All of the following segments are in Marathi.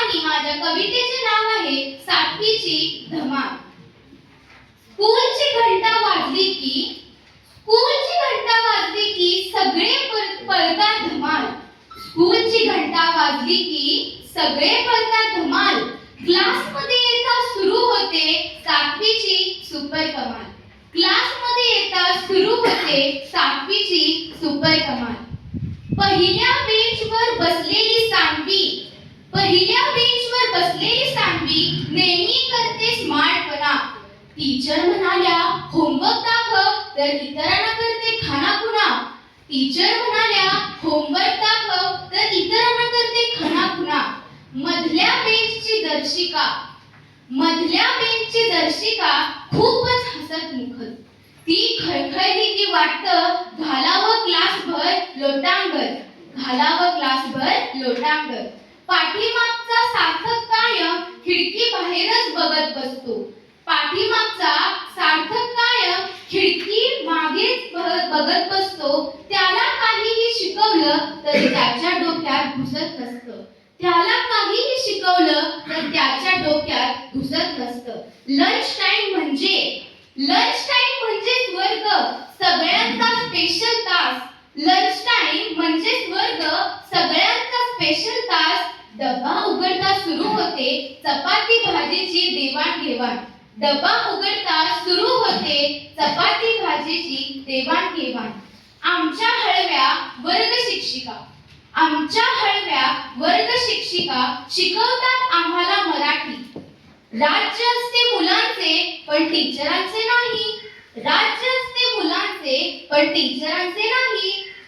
आणि माझ्या कवितेचे नाव आहे सातवीची धमाल। स्कूलची घंटा वाजली की सगळे पळतात धमाल। स्कूलची घंटा वाजली की सगळे पळतात धमाल। क्लासमध्ये येता सुरू होते सातवीची सुपर कमाल। क्लासमध्ये येता सुरू होते सातवीची सुपर कमाल। पहिल्या बेंचवर बसलेली सांडवी नेहमी करते स्मार्टपणा। टीचर म्हणाल्या होमवर्क दाखव तर इतरांना करते खानाखुणा। टीचर म्हणाल्या होमवर्क दाखव तर इतरांना करते खानाखुणा। मधल्या बेंचची दर्शिका खूपच हसतमुखत। ती खळखळली की वाटतं घालावं क्लासभर लोटांगर। पाठीमागचा सार्थक कायम खिडकी बाहेरच बघत बसतो। बघत बसतो। त्याला काहीही शिकवलं तरी त्याच्या डोक्यात घुसत नसतं। लंच टाइम म्हणजे स्वर्ग सगळ्यांचा स्पेशल तास। डब्बा उघडता सुरू होते चपाती भाजीची देवाणघेवाण। आमच्या हळव्या वर्ग शिक्षिका शिकवतात आम्हाला मराठी। राज्य असते मुलांचे पण टीचरांचे नाही।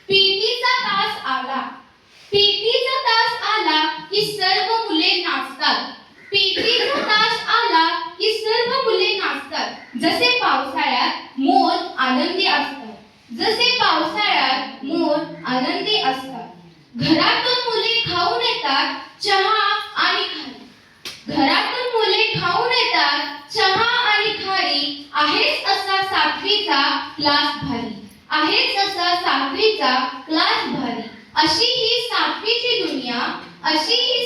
पीटीचा तास आला की सर्व मुले नाचतात। जसे पावसाळ्यात मोर आनंदी असतात। घरातून मुले खाऊन येतात चहा आणि खारी। आहेच असा सातवीचा क्लास भारी। अशी ही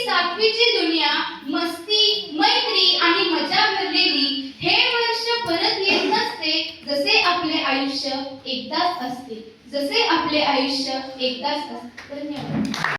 सातवीची दुनिया मस्ती मैत्री आणि मजा भरलेली। हे वर्ष परत येत नसते जसे आपले आयुष्य एकदाच असते। धन्यवाद।